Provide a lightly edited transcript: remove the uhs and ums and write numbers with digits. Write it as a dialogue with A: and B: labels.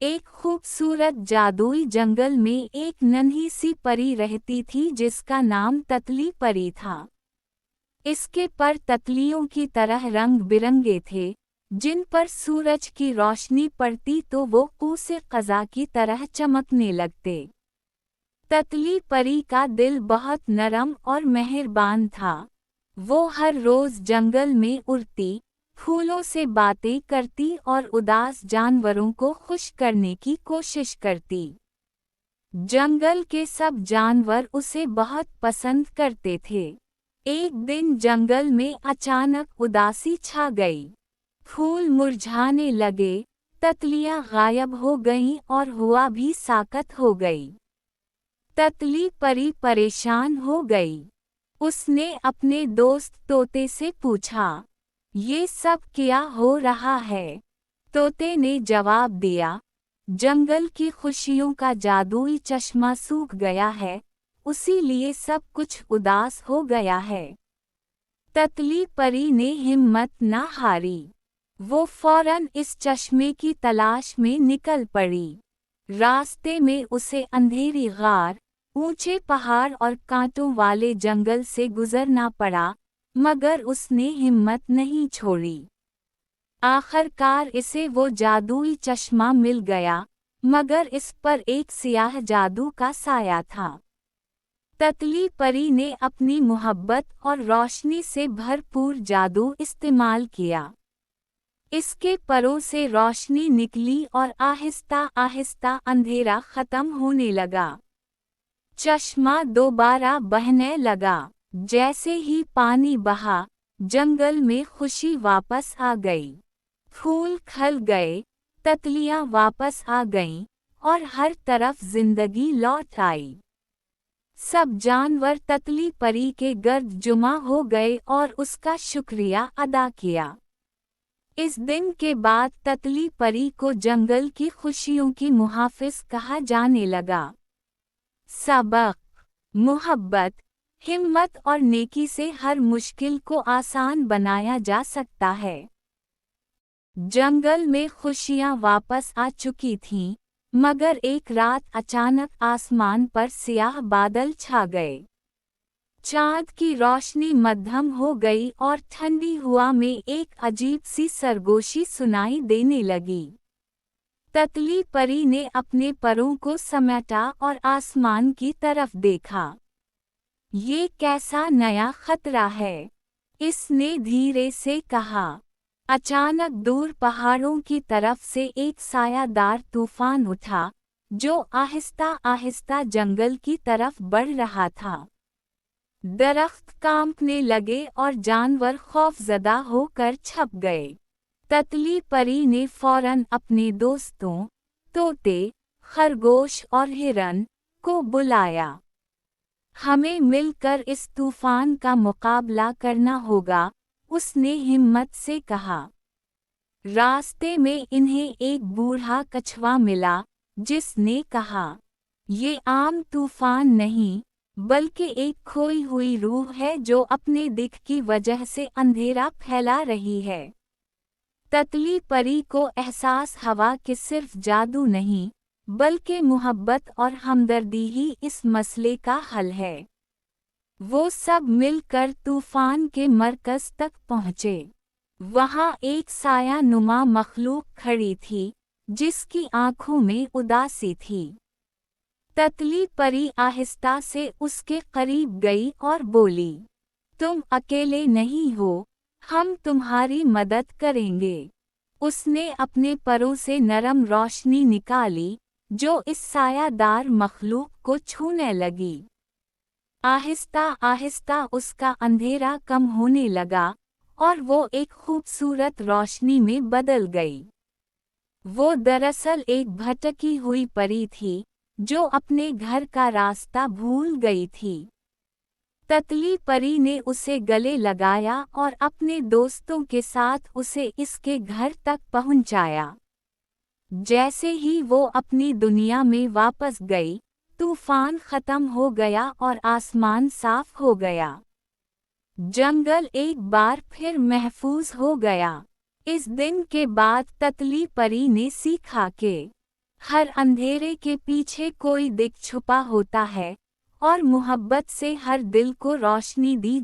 A: एक खूबसूरत जादुई जंगल में एक नन्ही सी परी रहती थी जिसका नाम ततली परी था। इसके पर ततलियों की तरह रंग बिरंगे थे, जिन पर सूरज की रोशनी पड़ती तो वो कूसे क़ज़ा की तरह चमकने लगते। ततली परी का दिल बहुत नरम और मेहरबान था। वो हर रोज़ जंगल में उड़ती, फूलों से बातें करती और उदास जानवरों को खुश करने की कोशिश करती। जंगल के सब जानवर उसे बहुत पसंद करते थे। एक दिन जंगल में अचानक उदासी छा गई। फूल मुरझाने लगे, तितलियां गायब हो गईं और हवा भी साकत हो गई। ततली परी परेशान हो गई। उसने अपने दोस्त तोते से पूछा, ये सब क्या हो रहा है? तोते ने जवाब दिया, जंगल की खुशियों का जादुई चश्मा सूख गया है, उसीलिए सब कुछ उदास हो गया है। ततली परी ने हिम्मत न हारी। वो फौरन इस चश्मे की तलाश में निकल पड़ी। रास्ते में उसे अंधेरी गार, ऊंचे पहाड़ और कांटों वाले जंगल से गुजरना पड़ा, मगर उसने हिम्मत नहीं छोड़ी। आखिरकार इसे वो जादुई चश्मा मिल गया, मगर इस पर एक सियाह जादू का साया था। ततली परी ने अपनी मोहब्बत और रोशनी से भरपूर जादू इस्तेमाल किया। इसके परों से रोशनी निकली और आहिस्ता आहिस्ता अंधेरा खत्म होने लगा। चश्मा दोबारा बहने लगा। जैसे ही पानी बहा, जंगल में खुशी वापस आ गई। फूल खिल गए, तितलियां वापस आ गईं, और हर तरफ जिंदगी लौट आई। सब जानवर ततली परी के गर्द जुमा हो गए और उसका शुक्रिया अदा किया। इस दिन के बाद ततली परी को जंगल की खुशियों की मुहाफिज कहा जाने लगा। सबक: मोहब्बत, हिम्मत और नेकी से हर मुश्किल को आसान बनाया जा सकता है। जंगल में खुशियां वापस आ चुकी थीं, मगर एक रात अचानक आसमान पर सियाह बादल छा गए। चाँद की रोशनी मध्यम हो गई और ठंडी हवा में एक अजीब सी सरगोशी सुनाई देने लगी। ततली परी ने अपने परों को समेटा और आसमान की तरफ देखा। ये कैसा नया खतरा है? इसने धीरे से कहा। अचानक दूर पहाड़ों की तरफ से एक सायादार तूफान उठा, जो आहिस्ता आहिस्ता जंगल की तरफ बढ़ रहा था। दरख्त कांपने लगे और जानवर खौफजदा होकर छप गए। ततली परी ने फौरन अपने दोस्तों, तोते, खरगोश और हिरन को बुलाया। हमें मिलकर इस तूफान का मुकाबला करना होगा, उसने हिम्मत से कहा। रास्ते में इन्हें एक बूढ़ा कछुआ मिला, जिसने कहा, ये आम तूफान नहीं, बल्कि एक खोई हुई रूह है जो अपने दिख की वजह से अंधेरा फैला रही है। ततली परी को एहसास हुआ कि सिर्फ जादू नहीं, बल्कि मोहब्बत और हमदर्दी ही इस मसले का हल है। वो सब मिलकर तूफान के मरकज़ तक पहुँचे। वहाँ एक साया नुमा मखलूक खड़ी थी, जिसकी आँखों में उदासी थी। ततली परी आहिस्ता से उसके करीब गई और बोली, तुम अकेले नहीं हो, हम तुम्हारी मदद करेंगे। उसने अपने परों से नरम रोशनी निकाली, जो इस सायादार मखलूक को छूने लगी। आहिस्ता आहिस्ता उसका अंधेरा कम होने लगा, और वो एक खूबसूरत रोशनी में बदल गई। वो दरअसल एक भटकी हुई परी थी, जो अपने घर का रास्ता भूल गई थी। ततली परी ने उसे गले लगाया और अपने दोस्तों के साथ उसे इसके घर तक पहुंचाया। जैसे ही वो अपनी दुनिया में वापस गई, तूफान खत्म हो गया और आसमान साफ हो गया। जंगल एक बार फिर महफूज हो गया। इस दिन के बाद ततली परी ने सीखा कि हर अंधेरे के पीछे कोई दिक छुपा होता है, और मोहब्बत से हर दिल को रोशनी दी